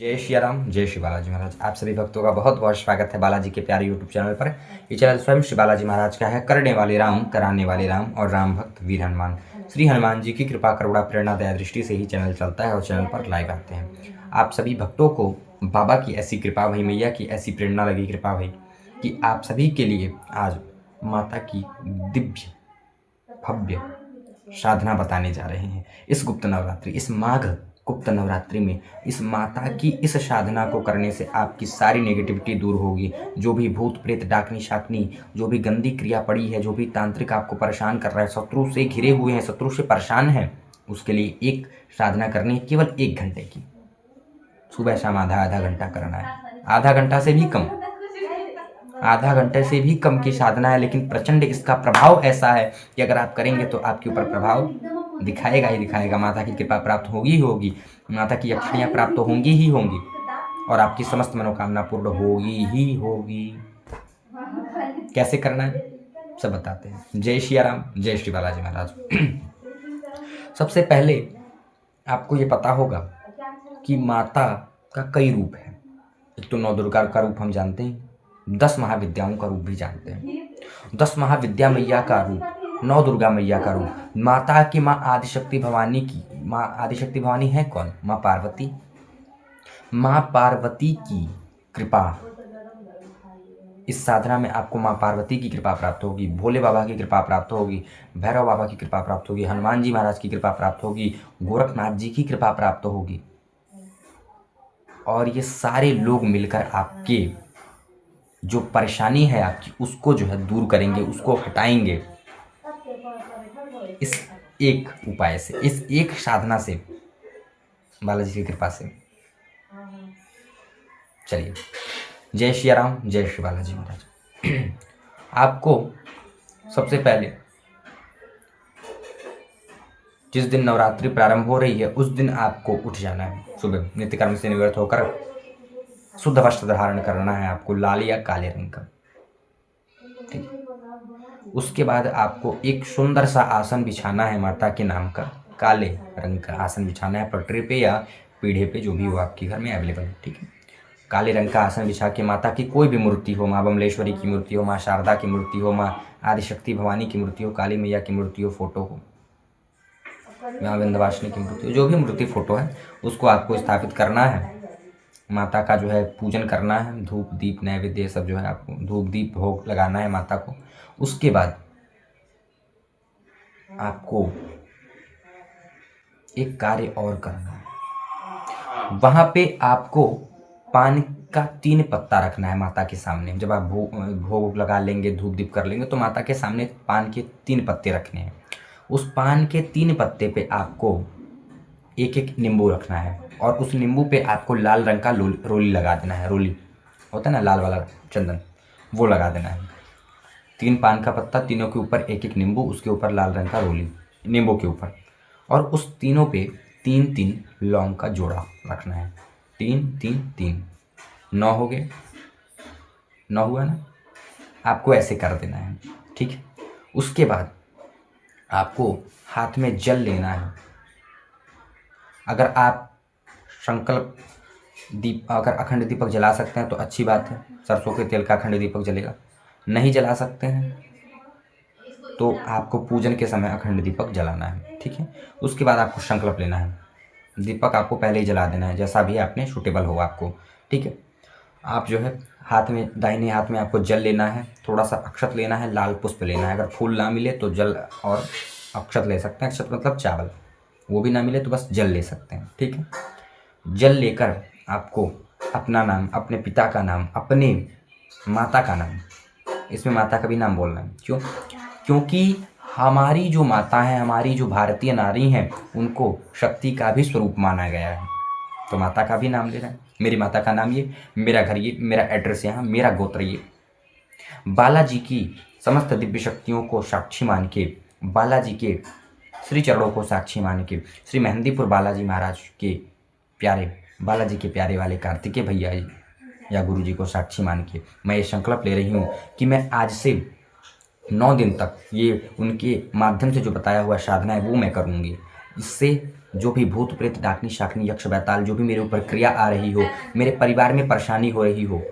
जय श्री राम, जय श्री बालाजी महाराज। आप सभी भक्तों का बहुत बहुत स्वागत है बालाजी के प्यारे यूट्यूब चैनल पर। ये चैनल स्वयं श्री बालाजी महाराज का है। करने वाले राम, कराने वाले राम और राम भक्त वीर हनुमान। श्री हनुमान जी की कृपा करुणा प्रेरणा दया दृष्टि से ही चैनल चलता है और चैनल पर लाइव आते हैं। आप सभी भक्तों को बाबा की ऐसी कृपा भई, मैया की ऐसी प्रेरणा लगी कृपा भई कि आप सभी के लिए आज माता की दिव्य भव्य साधना बताने जा रहे हैं। इस गुप्त नवरात्रि, इस माघ गुप्त नवरात्रि में इस माता की इस साधना को करने से आपकी सारी नेगेटिविटी दूर होगी। जो भी भूत प्रेत डाकनी शाकनी, जो भी गंदी क्रिया पड़ी है, जो भी तांत्रिक आपको परेशान कर रहा है, शत्रु से घिरे हुए हैं, शत्रु से परेशान है, उसके लिए एक साधना करनी है, केवल 1 घंटे की। सुबह शाम आधा घंटा करना है, आधा घंटा से भी कम, आधा घंटे से भी कम की साधना है। लेकिन प्रचंड इसका प्रभाव ऐसा है कि अगर आप करेंगे तो आपके ऊपर प्रभाव दिखाएगा ही दिखाएगा। माता की कृपा प्राप्त होगी ही होगी, माता की अक्षरियाँ प्राप्त होंगी ही होंगी और आपकी समस्त मनोकामना पूर्ण होगी ही होगी। कैसे करना है सब बताते हैं। जय श्री राम, जय श्री बालाजी महाराज। सबसे पहले आपको ये पता होगा कि माता का कई रूप है। एक तो 9 दुर्गा का रूप हम जानते हैं, 10 महाविद्याओं का रूप भी जानते हैं। 10 महाविद्या मैया का रूप, 9 दुर्गा मैया का रूप, माता की माँ आदिशक्ति भवानी की माँ आदिशक्ति भवानी है कौन? माँ पार्वती। माँ पार्वती की कृपा, इस साधना में आपको माँ पार्वती की कृपा प्राप्त होगी, भोले बाबा की कृपा प्राप्त होगी, भैरव बाबा की कृपा प्राप्त होगी, हनुमान जी महाराज की कृपा प्राप्त होगी, गोरखनाथ जी की कृपा प्राप्त होगी। और ये सारे लोग मिलकर आपके जो परेशानी है आपकी, उसको जो है दूर करेंगे, उसको हटाएंगे इस एक उपाय से, इस एक साधना से, बालाजी की कृपा से। चलिए, जय श्री राम, जय श्री बालाजी महाराज। आपको सबसे पहले जिस दिन नवरात्रि प्रारंभ हो रही है उस दिन आपको उठ जाना है। सुबह नित्य कर्म से निवृत्त होकर शुद्ध वस्त्र धारण करना है आपको, लाल या काले रंग का। ठीक। उसके बाद आपको एक सुंदर सा आसन बिछाना है माता के नाम का, काले रंग का आसन बिछाना है, पटरी पे या पीढ़े पे, जो भी हो आपके घर में अवेलेबल है। ठीक है, काले रंग का आसन बिछा के माता की कोई भी मूर्ति हो, माँ बमलेश्वरी की मूर्ति हो, माँ शारदा की मूर्ति हो, माँ आदिशक्ति भवानी की मूर्ति हो, काली मैया की मूर्ति हो, फोटो हो, माँ विंध्यवासिनी की मूर्ति हो, जो भी मूर्ति फोटो है उसको आपको स्थापित करना है। माता का जो है पूजन करना है, धूप दीप नैवेद्य सब जो है आपको धूप दीप भोग लगाना है माता को। उसके बाद आपको एक कार्य और करना है, वहाँ पे आपको पान का 3 पत्ता रखना है माता के सामने। जब आप भोग लगा लेंगे, धूप दीप कर लेंगे, तो माता के सामने पान के 3 पत्ते रखने हैं। उस पान के 3 पत्ते पे आपको एक एक नींबू रखना है और उस नींबू पे आपको लाल रंग का रोली लगा देना है। रोली होता है ना, लाल वाला चंदन, वो लगा देना है। 3 पान का पत्ता, तीनों के ऊपर एक एक नींबू, उसके ऊपर लाल रंग का रोली नींबू के ऊपर, और उस तीनों पे 3-3 लौंग का जोड़ा रखना है। 3-3-3 9 हो गए, 9 हुआ ना। आपको ऐसे कर देना है। ठीक है, उसके बाद आपको हाथ में जल लेना है। अगर आप संकल्प दीप, अगर अखंड दीपक जला सकते हैं तो अच्छी बात है, सरसों के तेल का अखंड दीपक जलेगा। नहीं जला सकते हैं तो आपको पूजन के समय अखंड दीपक जलाना है। ठीक है, उसके बाद आपको संकल्प लेना है। दीपक आपको पहले ही जला देना है, जैसा भी आपने सूटेबल हो आपको। ठीक है, आप जो है हाथ में, दाहिने हाथ में आपको जल लेना है, थोड़ा सा अक्षत लेना है, लाल पुष्प लेना है। अगर फूल ना मिले तो जल और अक्षत ले सकते हैं। अक्षत मतलब चावल, वो भी ना मिले तो बस जल ले सकते हैं। ठीक है, जल लेकर आपको अपना नाम, अपने पिता का नाम, अपने माता का नाम, इसमें माता का भी नाम बोलना है। क्यों? क्योंकि हमारी जो माता है, हमारी जो भारतीय नारी हैं, उनको शक्ति का भी स्वरूप माना गया है, तो माता का भी नाम ले रहे हैं। मेरी माता का नाम ये, मेरा घर ये, मेरा एड्रेस यहाँ, मेरा गोत्र ये। बालाजी की समस्त दिव्य शक्तियों को साक्षी मान के, बालाजी के श्री चरणों को साक्षी मान के, श्री मेहंदीपुर बालाजी महाराज के प्यारे, बालाजी के प्यारे वाले कार्तिकेय भैया या गुरु जी को साक्षी मान के मैं ये संकल्प ले रही हूँ कि मैं आज से 9 दिन तक ये उनके माध्यम से जो बताया हुआ साधना है वो मैं करूँगी। इससे जो भी भूत प्रेत डाकनी शाकनी यक्ष बैताल जो भी मेरे ऊपर क्रिया आ रही हो, मेरे परिवार में परेशानी हो रही हो,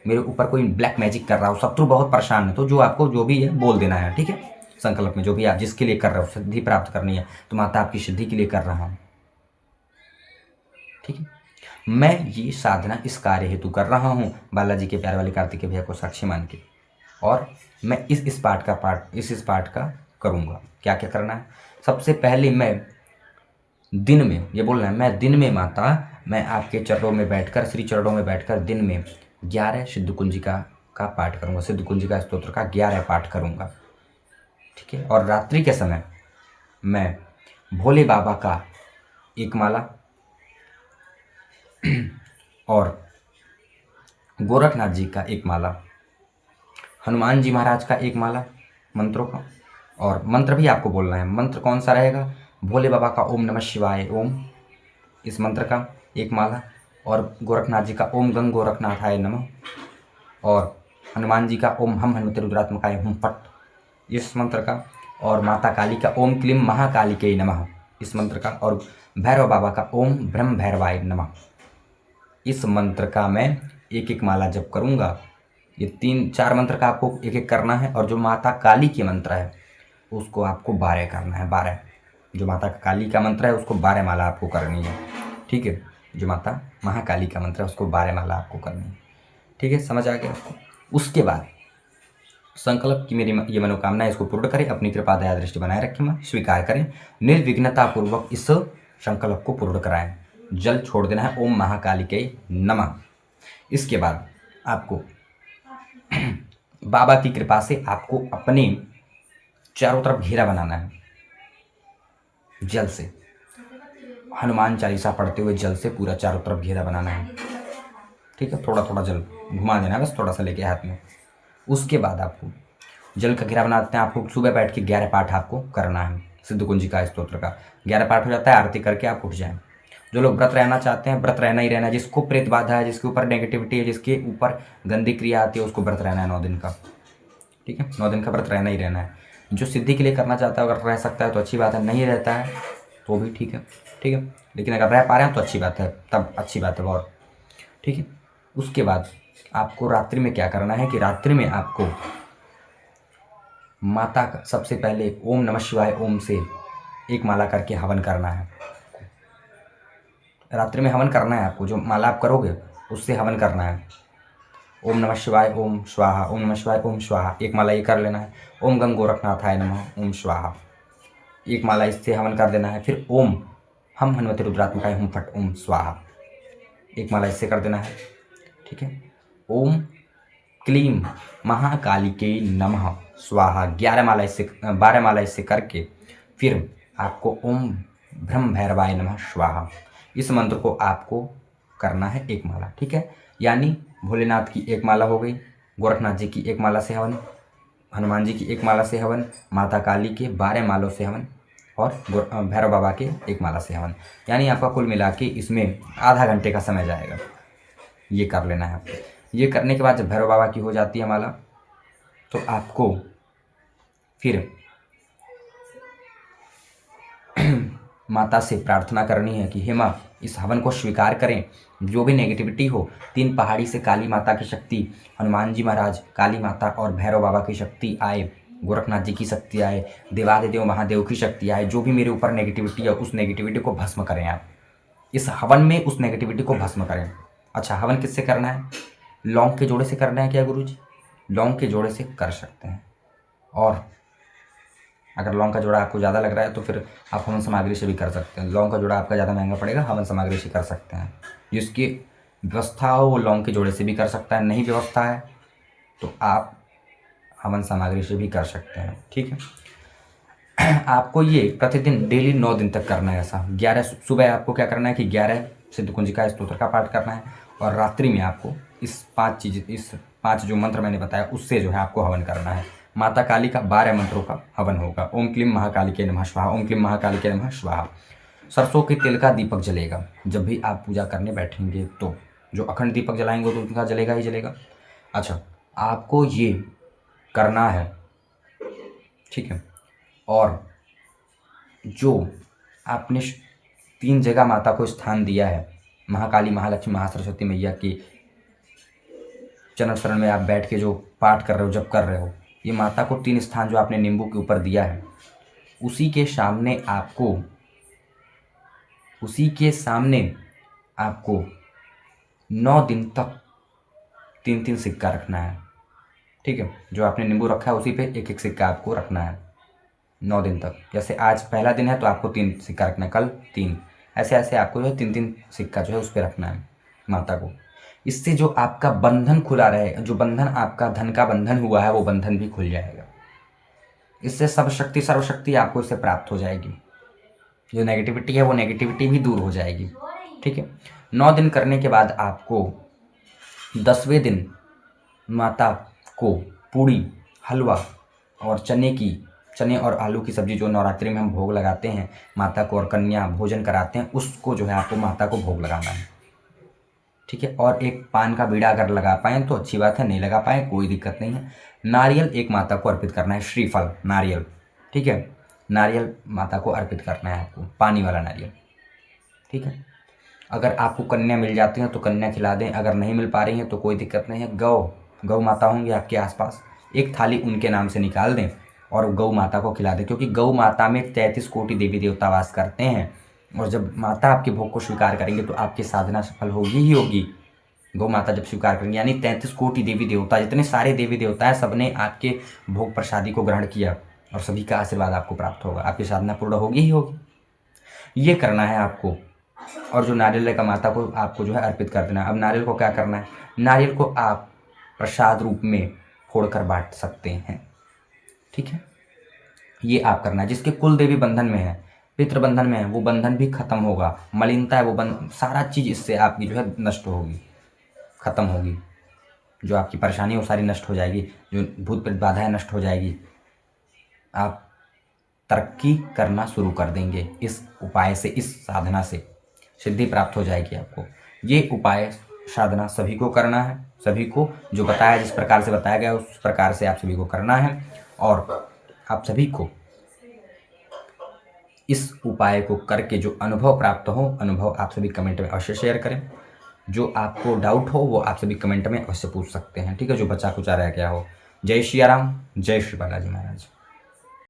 मेरे ऊपर कोई ब्लैक मैजिक कर रहा हो, शत्रु बहुत परेशान है, तो जो आपको जो भी है बोल देना है, ठीक है। संकल्प में जो भी आप जिसके लिए कर रहे हो, सिद्धि प्राप्त करनी है तो माता आपकी सिद्धि के लिए कर रहा हूँ, ठीक है। मैं ये साधना इस कार्य हेतु कर रहा हूँ, बालाजी के प्यारे वाले कार्तिकेय भैया को साक्षी मान के, और मैं इस पाठ का करूँगा। क्या क्या करना है? सबसे पहले मैं दिन में ये बोलना है, मैं दिन में माता, मैं आपके चरणों में बैठकर, श्री चरणों में बैठकर दिन में 11 सिद्ध कुंजिका का पाठ करूँगा, सिद्ध कुंजिका स्तोत्र का 11 पाठ करूँगा, ठीक है। और रात्रि के समय मैं भोले बाबा का एक माला और गोरखनाथ जी का एक माला, हनुमान जी महाराज का एक माला मंत्रों का, और मंत्र भी आपको बोलना है। मंत्र कौन सा रहेगा? भोले बाबा का ओम नमः शिवाय ओम, इस मंत्र का एक माला, और गोरखनाथ जी का ओम गंग गोरखनाथाय नमः, और हनुमान जी का ओम हम हनुमते रुद्रात्मकाय हुम फट, इस मंत्र का, और माता काली का ओम क्लीम महाकालिके नमः, इस मंत्र का, और भैरव बाबा का ओम ब्रह्म भैरवाय नमः, इस मंत्र का मैं एक एक माला जप करूँगा। ये 3-4 मंत्र का आपको एक एक करना है, और जो माता काली की मंत्र है उसको आपको 12 करना है, 12। जो माता काली का मंत्र है उसको 12 माला आपको करनी है, ठीक है। जो माता महाकाली का मंत्र है उसको 12 माला आपको करनी है, ठीक है। समझ आ गया आपको? उसके बाद संकल्प की मेरी ये मनोकामना है, इसको पूर्ण करें, अपनी कृपा दया दृष्टि बनाए रखें, मैं स्वीकार करें, निर्विघ्नता पूर्वक इस संकल्प को पूर्ण कराएं। जल छोड़ देना है, ओम महाकालिके नमः। इसके बाद आपको बाबा की कृपा से आपको अपने चारों तरफ घेरा बनाना है जल से, हनुमान चालीसा पढ़ते हुए जल से पूरा चारों तरफ घेरा बनाना है, ठीक है। थोड़ा थोड़ा जल घुमा देना है, बस थोड़ा सा लेके हाथ में। उसके बाद आपको जल का घेरा बनाते हैं, आपको सुबह बैठ के 11 पाठ आपको करना है सिद्ध कुंजिका स्तोत्र का। 11 पाठ हो जाता है, आरती करके आप उठ जाएं। जो लोग व्रत रहना चाहते हैं, व्रत रहना ही रहना है, जिसको प्रेत बाधा है, जिसके ऊपर नेगेटिविटी है, जिसके ऊपर गंदी क्रिया आती है, उसको व्रत रहना है 9 दिन का, ठीक है। 9 दिन का व्रत रहना ही रहना है। जो सिद्धि के लिए करना चाहता है अगर रह सकता है तो अच्छी बात है, नहीं रहता है तो भी ठीक है, ठीक है। लेकिन अगर रह पा रहे हैं तो अच्छी बात है, तब अच्छी बात है और, ठीक है। उसके बाद आपको रात्रि में क्या करना है कि रात्रि में आपको माता का सबसे पहले ओम नमः शिवाय ओम से एक माला करके हवन करना है। रात्रि में हवन करना है आपको, जो माला आप करोगे उससे हवन करना है। ओम नमः शिवाय ओम स्वाहा, ओम नमः शिवाय ओम स्वाहा, एक माला ये कर लेना है। ओम गंग गोरखनाथाय नमः ओम स्वाहा, एक माला इससे हवन कर देना है। फिर ओम हम हनुमते रुद्रात्मकाय हुम फट ओम स्वाहा, एक माला इससे कर देना है, ठीक है। ओम क्लीम महाकालिके नमः स्वाहा, 11 माला इससे 12 माला इससे करके फिर आपको ओम ब्रह्म भैरवाय नमः स्वाहा, इस मंत्र को आपको करना है एक माला, ठीक है। यानी भोलेनाथ की एक माला हो गई, गोरखनाथ जी की एक माला से हवन, हनुमान जी की एक माला से हवन, माता काली के 12 मालों से हवन, और भैरव बाबा के एक माला से हवन। यानी आपका कुल मिला के इसमें आधा घंटे का समय जाएगा। ये कर लेना है आपको। ये करने के बाद जब भैरव बाबा की हो जाती है माला तो आपको फिर माता से प्रार्थना करनी है कि हे माँ इस हवन को स्वीकार करें, जो भी नेगेटिविटी हो, 3 पहाड़ी से काली माता की शक्ति, हनुमान जी महाराज, काली माता और भैरव बाबा की शक्ति आए, गोरखनाथ जी की शक्ति आए, देवादिदेव महादेव की शक्ति आए, जो भी मेरे ऊपर नेगेटिविटी है उस नेगेटिविटी को भस्म करें आप। इस हवन में उस नेगेटिविटी को भस्म करें। अच्छा, हवन किससे करना है? लौंग के जोड़े से करना है क्या गुरुजी? लौंग के जोड़े से कर सकते हैं, और अगर लौंग का जोड़ा आपको ज़्यादा लग रहा है तो फिर आप हवन सामग्री से भी कर सकते हैं। लौंग का जोड़ा आपका ज़्यादा महंगा पड़ेगा, हवन सामग्री से कर सकते हैं। जिसकी व्यवस्था हो वो लौंग के जोड़े से भी कर सकता है, नहीं व्यवस्था है तो आप हवन सामग्री से भी कर सकते हैं, ठीक है। आपको ये प्रतिदिन डेली 9 दिन तक करना है ऐसा। 11 सुबह आपको क्या करना है कि 11 सिद्ध कुंजिका स्तोत्र का पाठ करना है, और रात्रि में आपको इस 5 जो मंत्र मैंने बताया उससे जो है आपको हवन करना है। माता काली का 12 मंत्रों का हवन होगा। ओम क्लीम महाकालिके नमः स्वाहा, ओम क्लीम महाकालिके नमः स्वाहा। सरसों के तेल का दीपक जलेगा जब भी आप पूजा करने बैठेंगे, तो जो अखंड दीपक जलाएंगे तो उनका जलेगा ही जलेगा। अच्छा, आपको ये करना है, ठीक है। और जो आपने 3 जगह माता को स्थान दिया है। महाकाली, महालक्ष्मी, महासरस्वती मैया की चरण शरण में आप बैठ के जो पाठ कर रहे हो, जप कर रहे हो, ये माता को 3 स्थान जो आपने नींबू के ऊपर दिया है, उसी के सामने आपको 9 दिन तक 3-3 सिक्का रखना है। ठीक है, जो आपने नींबू रखा है उसी पे एक एक सिक्का आपको रखना है 9 दिन तक। जैसे आज पहला दिन है तो आपको 3 सिक्का रखना है, कल 3, ऐसे ऐसे आपको जो है 3-3 सिक्का जो है उस पर रखना है माता को। इससे जो आपका बंधन खुला रहेगा, जो बंधन आपका धन का बंधन हुआ है वो बंधन भी खुल जाएगा। इससे सर्वशक्ति आपको इससे प्राप्त हो जाएगी। जो नेगेटिविटी है वो नेगेटिविटी भी दूर हो जाएगी। ठीक है, 9 दिन करने के बाद आपको 10वें दिन माता को पूड़ी, हलवा और चने और आलू की सब्जी जो नवरात्रि में हम भोग लगाते हैं माता को और कन्या भोजन कराते हैं, उसको जो है आपको माता को भोग लगाना है। ठीक है, और एक पान का बीड़ा अगर लगा पाएँ तो अच्छी बात है, नहीं लगा पाएँ कोई दिक्कत नहीं है। नारियल एक माता को अर्पित करना है, श्रीफल नारियल। ठीक है, नारियल माता को अर्पित करना है आपको, पानी वाला नारियल। ठीक है, अगर आपको कन्या मिल जाती हैं तो कन्या खिला दें, अगर नहीं मिल पा रही हैं तो कोई दिक्कत नहीं है। गौ माता होंगी आपके आसपास, एक थाली उनके नाम से निकाल दें और गौ माता को खिला दें, क्योंकि गौ माता में 33 कोटि देवी देवता वास करते हैं। और जब माता आपके भोग को स्वीकार करेंगे तो आपकी साधना सफल होगी ही होगी। गौ माता जब स्वीकार करेंगे, यानी 33 कोटि देवी देवता, जितने सारे देवी देवता हैं, सबने आपके भोग प्रसादी को ग्रहण किया और सभी का आशीर्वाद आपको प्राप्त होगा, आपकी साधना पूर्ण होगी ही होगी। ये करना है आपको। और जो नारियल का माता को आपको जो है अर्पित कर देना है। अब नारियल को क्या करना है, नारियल को आप प्रसाद रूप में फोड़कर बांट सकते हैं। ठीक है, ये आप करना है। जिसके कुल देवी बंधन में है, पितृ बंधन में है, वो बंधन भी खत्म होगा। मलिनता है वो सारा चीज़ इससे आपकी जो है नष्ट होगी, खत्म होगी। जो आपकी परेशानी है वो सारी नष्ट हो जाएगी, जो भूत प्रेत बाधाएं नष्ट हो जाएगी। आप तरक्की करना शुरू कर देंगे इस उपाय से, इस साधना से सिद्धि प्राप्त हो जाएगी आपको। ये उपाय साधना सभी को करना है, सभी को जो बताया, जिस प्रकार से बताया गया उस प्रकार से आप सभी को करना है। और आप सभी को इस उपाय को करके जो अनुभव प्राप्त हो, अनुभव आप सभी कमेंट में अवश्य शेयर करें। जो आपको डाउट हो वो आप सभी कमेंट में अवश्य पूछ सकते हैं। ठीक है, जो बचा कुचा रह गया हो। जय श्री राम, जय श्री बालाजी महाराज।